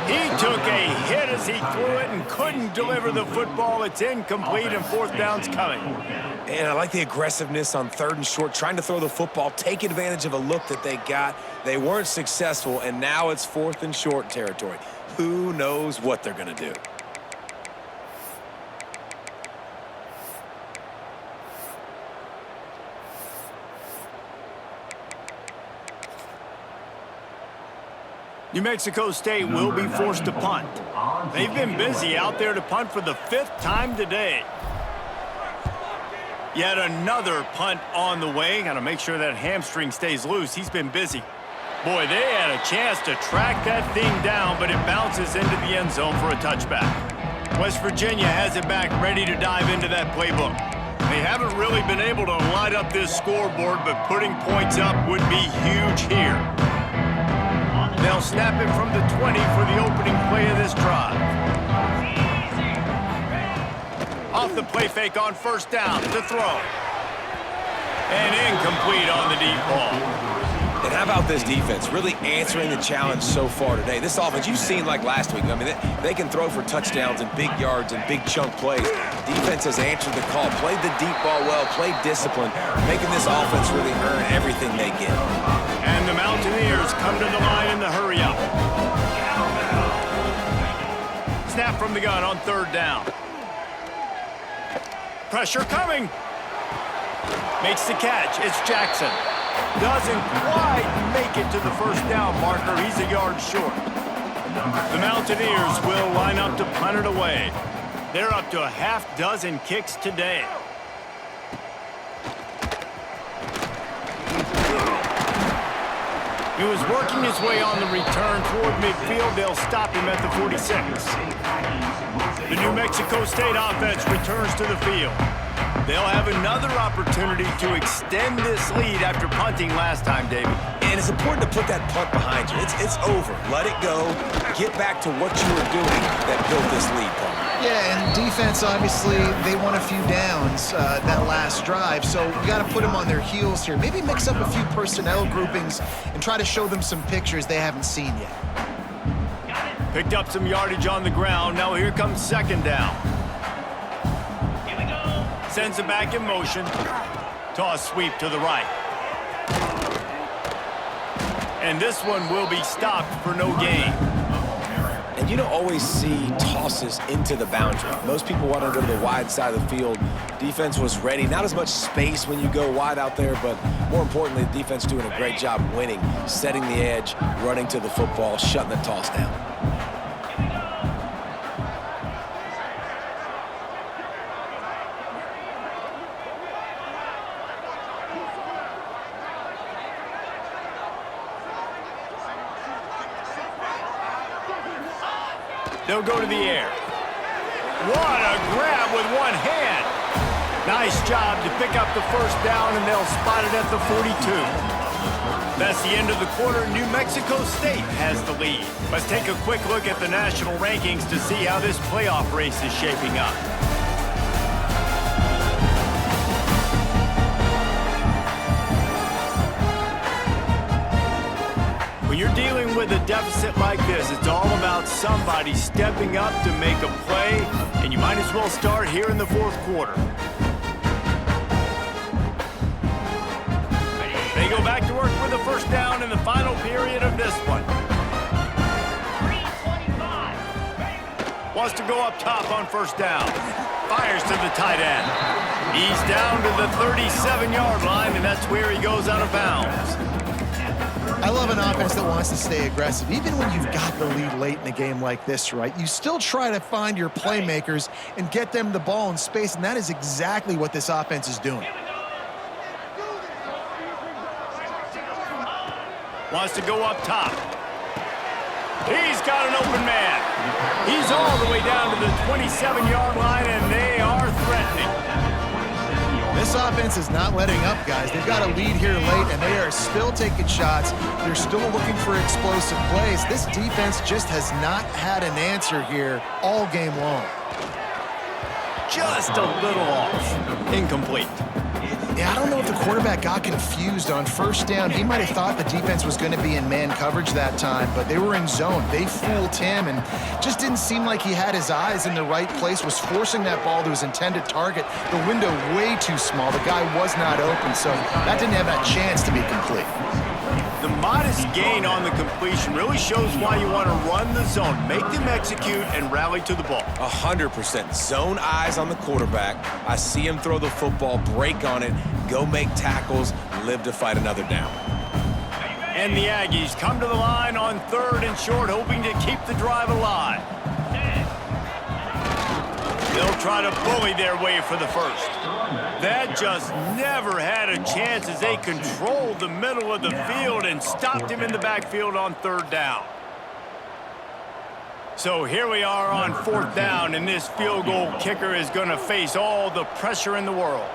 He took a hit as he threw it and couldn't deliver the football. It's incomplete, and 4th down's coming. And I like the aggressiveness on 3rd and short, trying to throw the football, take advantage of a look that they got. They weren't successful, and now it's 4th and short territory. Who knows what they're going to do? New Mexico State will be forced to punt. They've been busy out there to punt for the 5th time today. Yet another punt on the way. Got to make sure that hamstring stays loose. He's been busy. Boy, they had a chance to track that thing down, but it bounces into the end zone for a touchback. West Virginia has it back, ready to dive into that playbook. They haven't really been able to light up this scoreboard, but putting points up would be huge here. They'll snap it from the 20 for the opening play of this drive. Off the play fake on 1st down to throw. And incomplete on the deep ball. And how about this defense really answering the challenge so far today? This offense, you've seen like last week. I mean, they can throw for touchdowns and big yards and big chunk plays. Defense has answered the call, played the deep ball well, played discipline, making this offense really earn everything they get. And the Mountaineers come to the line in the hurry-up. Snap from the gun on 3rd down. Pressure coming. Makes the catch. It's Jackson. Doesn't quite make it to the 1st down marker. He's a yard short. The Mountaineers will line up to punt it away. They're up to a half-dozen kicks today. He was working his way on the return toward midfield. They'll stop him at the 46. The New Mexico State offense returns to the field. They'll have another opportunity to extend this lead after punting last time, David. And it's important to put that punt behind you. It's over. Let it go. Get back to what you were doing that built this lead, Paul. Yeah, and defense, obviously, they won a few downs that last drive, so you got to put them on their heels here. Maybe mix up a few personnel groupings and try to show them some pictures they haven't seen yet. Picked up some yardage on the ground. Now here comes 2nd down. Here we go. Sends it back in motion. Toss sweep to the right. And this one will be stopped for no gain. And you don't always see tosses into the boundary. Most people want to go to the wide side of the field. Defense was ready. Not as much space when you go wide out there, but more importantly, the defense doing a great job winning, setting the edge, running to the football, shutting the toss down. They'll go to the air. What a grab with one hand. Nice job to pick up the 1st down, and they'll spot it at the 42. That's the end of the quarter. New Mexico State has the lead. Let's take a quick look at the national rankings to see how this playoff race is shaping up. When you're dealing with a deficit like this, it's all about somebody stepping up to make a play, and you might as well start here in the 4th quarter. They go back to work with a 1st down in the final period of this one. 3:25. Wants to go up top on 1st down. Fires to the tight end. He's down to the 37-yard line, and that's where he goes out of bounds. I love an offense that wants to stay aggressive. Even when you've got the lead late in a game like this, right, you still try to find your playmakers and get them the ball in space, and that is exactly what this offense is doing. Wants to go up top. He's got an open man. He's all the way down to the 27-yard line, and they are threatening. This offense is not letting up, guys. They've got a lead here late, and they are still taking shots. They're still looking for explosive plays. This defense just has not had an answer here all game long. Just a little off. Incomplete. Yeah, I don't know if the quarterback got confused on first down. He might have thought the defense was going to be in man coverage that time, but they were in zone. They fooled him and just didn't seem like he had his eyes in the right place, was forcing that ball to his intended target. The window way too small. The guy was not open, so that didn't have that chance to be complete. The modest gain on the completion really shows why you want to run the zone, make them execute, and rally to the ball. 100%. Zone eyes on the quarterback. I see him throw the football, break on it, go make tackles, live to fight another down. And the Aggies come to the line on 3rd and short, hoping to keep the drive alive. They'll try to bully their way for the first. That just never had a chance as they controlled the middle of the field and stopped him in the backfield on 3rd down. So here we are on 4th down, and this field goal kicker is going to face all the pressure in the world.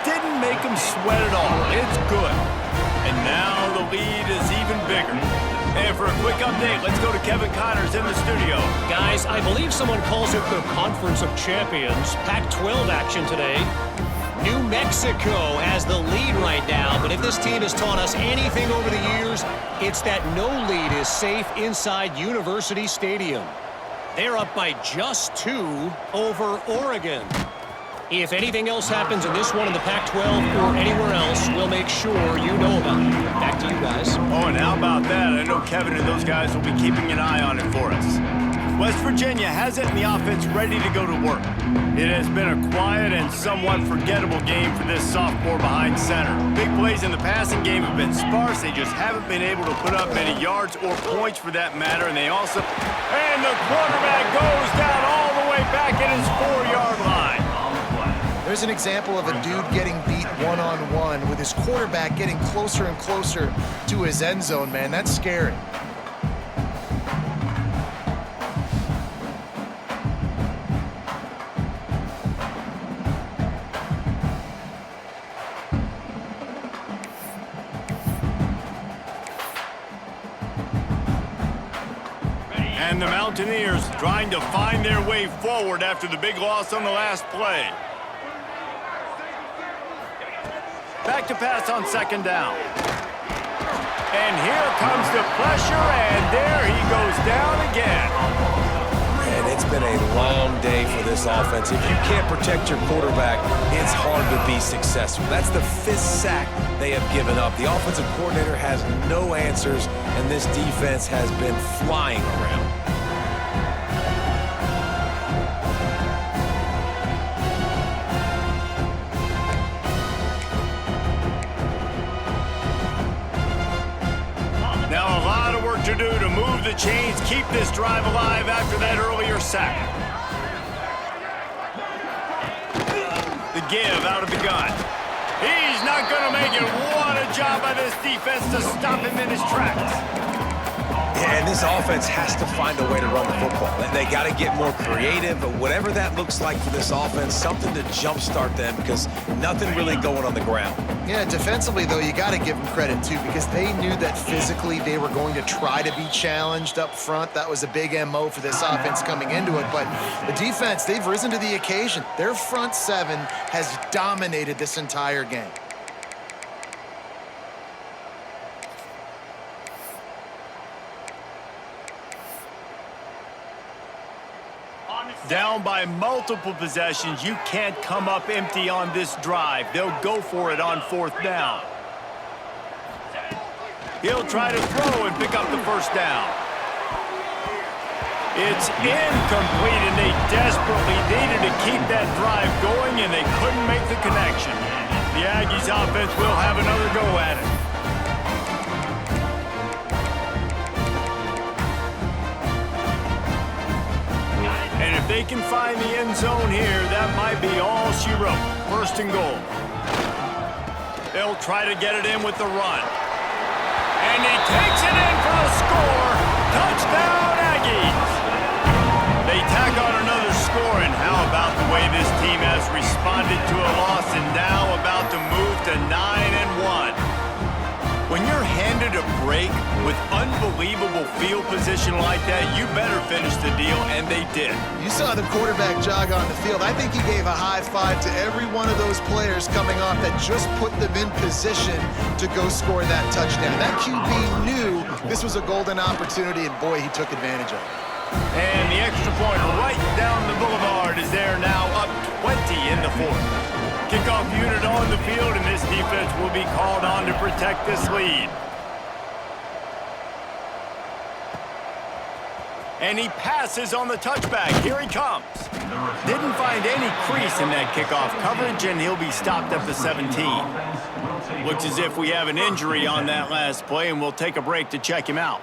Didn't make him sweat at all. It's good. And now the lead is even bigger. And for a quick update, let's go to Kevin Connors in the studio. Guys, I believe someone calls it the Conference of Champions. Pac-12 action today. New Mexico has the lead right now, but if this team has taught us anything over the years, it's that no lead is safe inside University Stadium. They're up by just 2 over Oregon. If anything else happens in this one in the Pac-12 or anywhere else, we'll make sure you know about it. Back to you guys. Oh, and how about that? I know Kevin and those guys will be keeping an eye on it for us. West Virginia has it in the offense ready to go to work. It has been a quiet and somewhat forgettable game for this sophomore behind center. Big plays in the passing game have been sparse. They just haven't been able to put up many yards or points for that matter. And they also... And the quarterback goes down all the way back at his 4-yard line. There's an example of a dude getting beat one-on-one with his quarterback getting closer and closer to his end zone, man. That's scary. And the Mountaineers trying to find their way forward after the big loss on the last play. Back to pass on 2nd down. And here comes the pressure, and there he goes down again. And it's been a long day for this offense. If you can't protect your quarterback, it's hard to be successful. That's the 5th sack they have given up. The offensive coordinator has no answers, and this defense has been flying around. To do to move the chains, keep this drive alive after that earlier sack. The give out of the gun. He's not going to make it. What a job by this defense to stop him in his tracks. Yeah, and this offense has to find a way to run the football. They got to get more creative, but whatever that looks like for this offense, something to jumpstart them because nothing really going on the ground. Yeah, defensively, though, you got to give them credit, too, because they knew that physically they were going to try to be challenged up front. That was a big MO for this offense coming into it. But the defense, they've risen to the occasion. Their front 7 has dominated this entire game. Down by multiple possessions, you can't come up empty on this drive. They'll go for it on 4th down. He'll try to throw and pick up the 1st down. It's incomplete, and they desperately needed to keep that drive going, and they couldn't make the connection. The Aggies offense will have another go at it. If they can find the end zone here, that might be all she wrote. First and goal. They'll try to get it in with the run. And he takes it in for the score. Touchdown, Aggies. They tack on another score, and how about the way this team has responded to a loss and now about to move to 9-1. When you're handed a break with unbelievable field position like that, you better finish the deal, and they did. You saw the quarterback jog on the field. I think he gave a high five to every one of those players coming off that just put them in position to go score that touchdown. That QB knew this was a golden opportunity, and boy, he took advantage of it. And the extra point right down the boulevard is there now, up 20 in the fourth. Kickoff unit on the field, and this defense will be called on to protect this lead. And he passes on the touchback. Here he comes. Didn't find any crease in that kickoff coverage, and he'll be stopped at the 17. Looks as if we have an injury on that last play, and we'll take a break to check him out.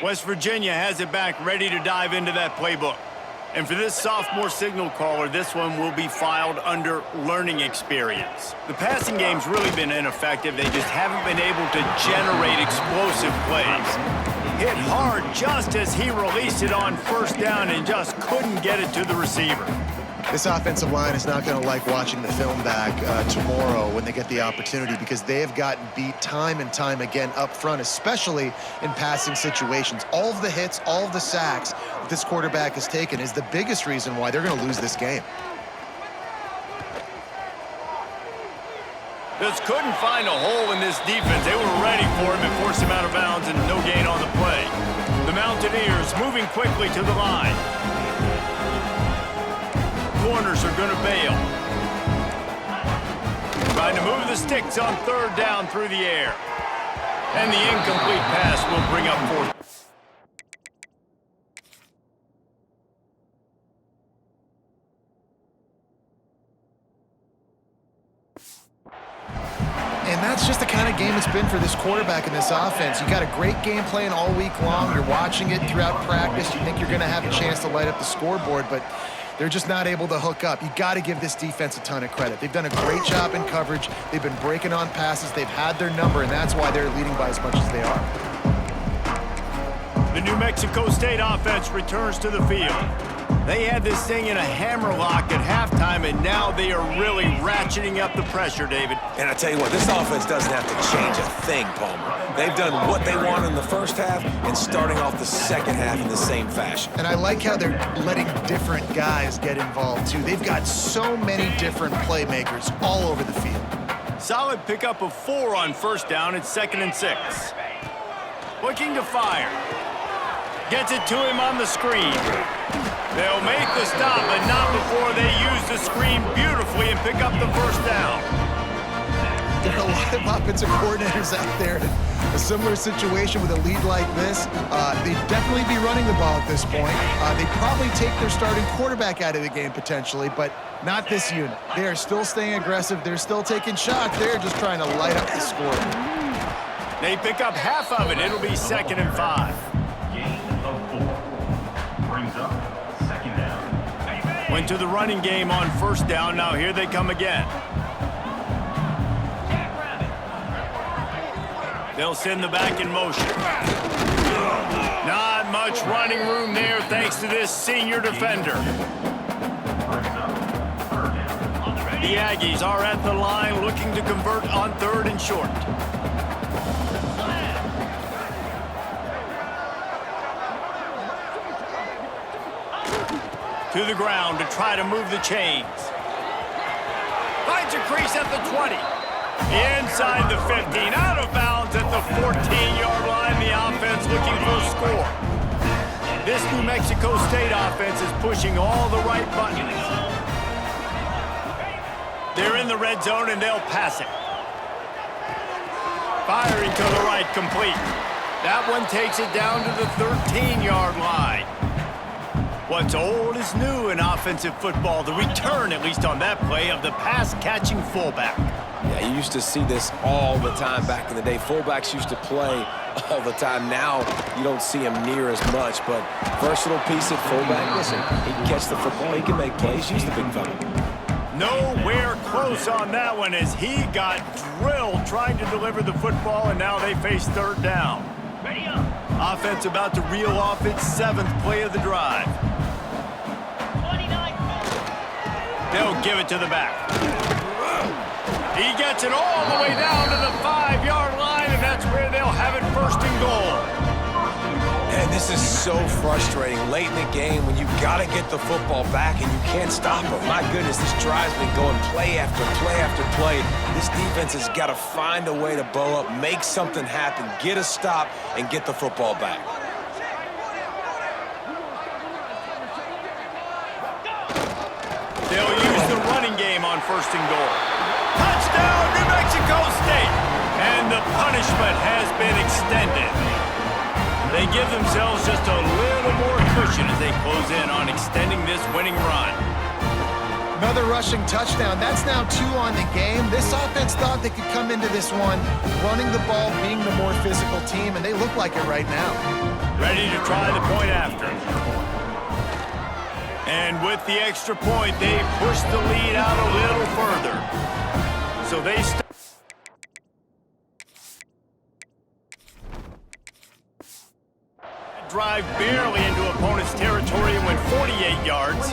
West Virginia has it back, ready to dive into that playbook. And for this sophomore signal caller, this one will be filed under learning experience. The passing game's really been ineffective. They just haven't been able to generate explosive plays. Hit hard just as he released it on first down and just couldn't get it to the receiver. This offensive line is not going to like watching the film back tomorrow when they get the opportunity, because they have gotten beat time and time again up front, especially in passing situations. All of the hits, all of the sacks that this quarterback has taken is the biggest reason why they're going to lose this game. Just couldn't find a hole in this defense. They were ready for him and forced him out of bounds, and no gain on the play. The Mountaineers moving quickly to the line. Corners are going to bail. Trying to move the sticks on third down through the air. And the incomplete pass will bring up fourth. And that's just the kind of game it's been for this quarterback in this offense. You got a great game plan all week long. You're watching it throughout practice. You think you're going to have a chance to light up the scoreboard, but they're just not able to hook up. You got to give this defense a ton of credit. They've done a great job in coverage. They've been breaking on passes. They've had their number, and that's why they're leading by as much as they are. The New Mexico State offense returns to the field. They had this thing in a hammerlock at halftime, and now they are really ratcheting up the pressure, David. And I tell you what, this offense doesn't have to change a thing, Palmer. They've done what they want in the first half and starting off the second half in the same fashion. And I like how they're letting different guys get involved, too. They've got so many different playmakers all over the field. Solid pickup of 4 on first down. It's 2nd and 6. Looking to fire. Gets it to him on the screen. They'll make the stop, but not before they use the screen beautifully and pick up the first down. There are a lot of offensive coordinators out there in a similar situation with a lead like this. They'd definitely be running the ball at this point. They'd probably take their starting quarterback out of the game potentially, but not this unit. They are still staying aggressive. They're still taking shots. They're just trying to light up the score. They pick up half of it. It'll be 2nd and 5. Gain of 4. Brings up 2nd down. Went to the running game on first down. Now here they come again. They'll send the back in motion. Not much running room there thanks to this senior defender. The Aggies are at the line looking to convert on 3rd and short. To the ground to try to move the chains. Finds a crease at the 20. Inside the 15, out of bounds at the 14-yard line. The offense looking for a score. This New Mexico State offense is pushing all the right buttons. They're in the red zone and they'll pass it. Firing to the right, complete. That one takes it down to the 13-yard line. What's old is new in offensive football. The return, at least on that play, of the pass-catching fullback. Yeah, you used to see this all the time back in the day. Fullbacks used to play all the time. Now you don't see him near as much, but versatile piece at fullback. Listen, he can catch the football. He can make plays. Use the big fella. Nowhere close on that one as he got drilled trying to deliver the football, and now they face third down. Ready up. Offense about to reel off its 7th play of the drive. 29. They'll give it to the back. He gets it all the way down to the 5-yard line, and that's where they'll have it first and goal. And this is so frustrating late in the game when you've got to get the football back and you can't stop them. My goodness, this drive's been going play after play after play. This defense has got to find a way to bow up, make something happen, get a stop, and get the football back. They'll use the running game on first and goal. Touchdown, New Mexico State! And the punishment has been extended. They give themselves just a little more cushion as they close in on extending this winning run. Another rushing touchdown. That's now 2 on the game. This offense thought they could come into this one running the ball, being the more physical team, and they look like it right now. Ready to try the point after. And with the extra point, they push the lead out a little further. So they drive barely into opponent's territory and went 48 yards,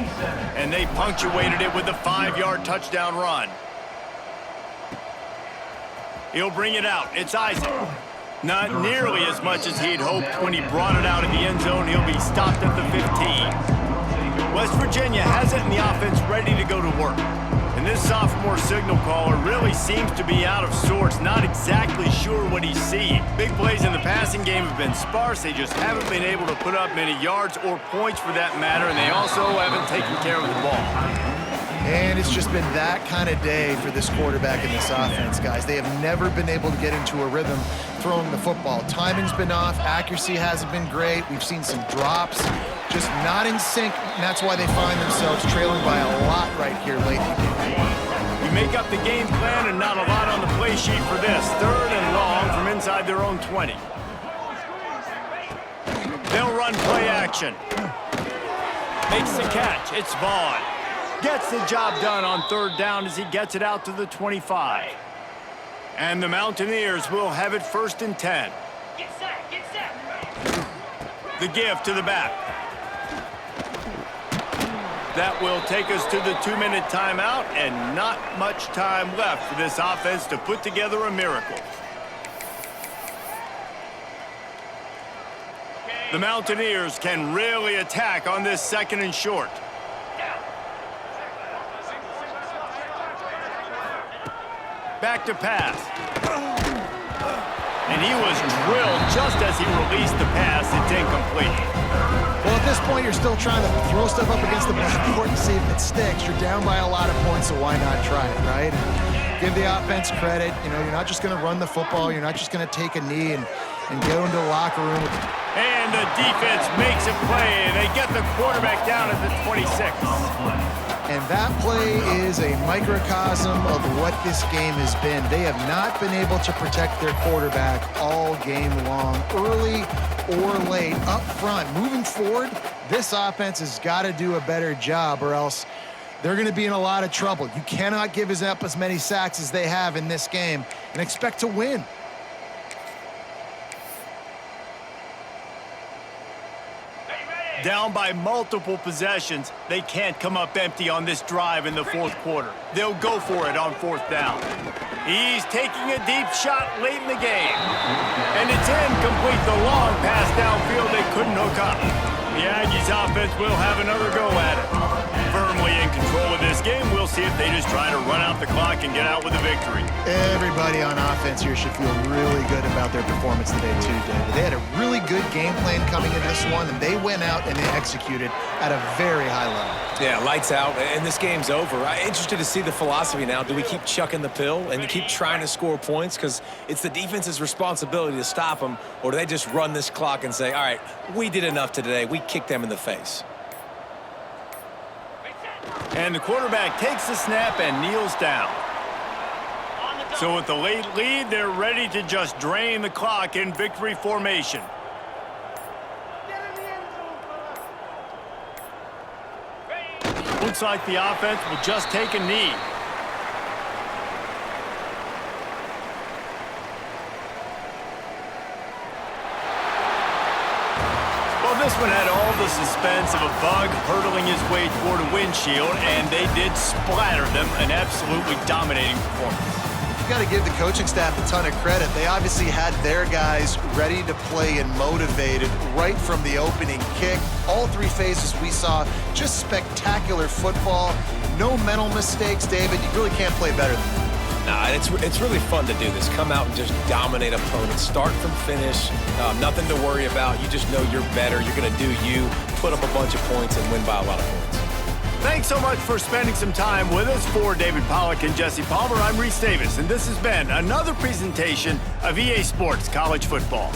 and they punctuated it with a 5-yard touchdown run. He'll bring it out. It's Isaac. Not nearly as much as he'd hoped when he brought it out of the end zone. He'll be stopped at the 15. West Virginia has it in the offense ready to go to work. And this sophomore signal caller really seems to be out of sorts, not exactly sure what he's seeing. Big plays in the passing game have been sparse. They just haven't been able to put up many yards or points for that matter, and they also haven't taken care of the ball. And it's just been that kind of day for this quarterback in this offense, guys. They have never been able to get into a rhythm throwing the football. Timing's been off. Accuracy hasn't been great. We've seen some drops, just not in sync, and that's why they find themselves trailing by a lot right here late in the game. You make up the game plan and not a lot on the play sheet for this. 3rd and long from inside their own 20. They'll run play action. Makes the catch. It's Vaughn. Gets the job done on 3rd down as he gets it out to the 25. And the Mountaineers will have it 1st and 10. Get set. Get set. The give to the back. That will take us to the 2-minute timeout, and not much time left for this offense to put together a miracle. The Mountaineers can really attack on this 2nd and short. Back to pass. And he was drilled just as he released the pass. It's incomplete. Well, at this point, you're still trying to throw stuff up against the backboard and see if it sticks. You're down by a lot of points, so why not try it, right? And give the offense credit. You know, you're not just going to run the football. You're not just going to take a knee and go into the locker room. And the defense makes a play. They get the quarterback down at the 26. And that play is a microcosm of what this game has been. They have not been able to protect their quarterback all game long, early or late, up front. Moving forward, this offense has got to do a better job or else they're going to be in a lot of trouble. You cannot give up as many sacks as they have in this game and expect to win. Down by multiple possessions, they can't come up empty on this drive in the 4th quarter. They'll go for it on 4th down. He's taking a deep shot late in the game. And it's incomplete. The long pass downfield they couldn't hook up. The Aggies offense will have another go at it. Firmly in control of this game, we'll see if they just try to run out the clock and get out with a victory. Everybody on offense here should feel really good about their performance today, too, David. They had a really good game plan coming in this one, and they went out and they executed at a very high level. Yeah, lights out, and this game's over. I'm interested to see the philosophy now. Do we keep chucking the pill and keep trying to score points because it's the defense's responsibility to stop them, or do they just run this clock and say, all right, we did enough today. We kicked them in the face? And the quarterback takes the snap and kneels down. So with the late lead, they're ready to just drain the clock in victory formation. Looks like the offense will just take a knee. Well, this one had all the suspense of a bug hurtling his way toward a windshield, and they did splatter them. An absolutely dominating performance. You got to give the coaching staff a ton of credit. They obviously had their guys ready to play and motivated right from the opening kick. All three phases we saw, just spectacular football. No mental mistakes, David. You really can't play better than that. Nah, it's really fun to do this. Come out and just dominate opponents. Start from finish. Nothing to worry about. You just know you're better. You're going to do you, put up a bunch of points, and win by a lot of points. Thanks so much for spending some time with us. For David Pollack and Jesse Palmer, I'm Reese Davis, and this has been another presentation of EA Sports College Football.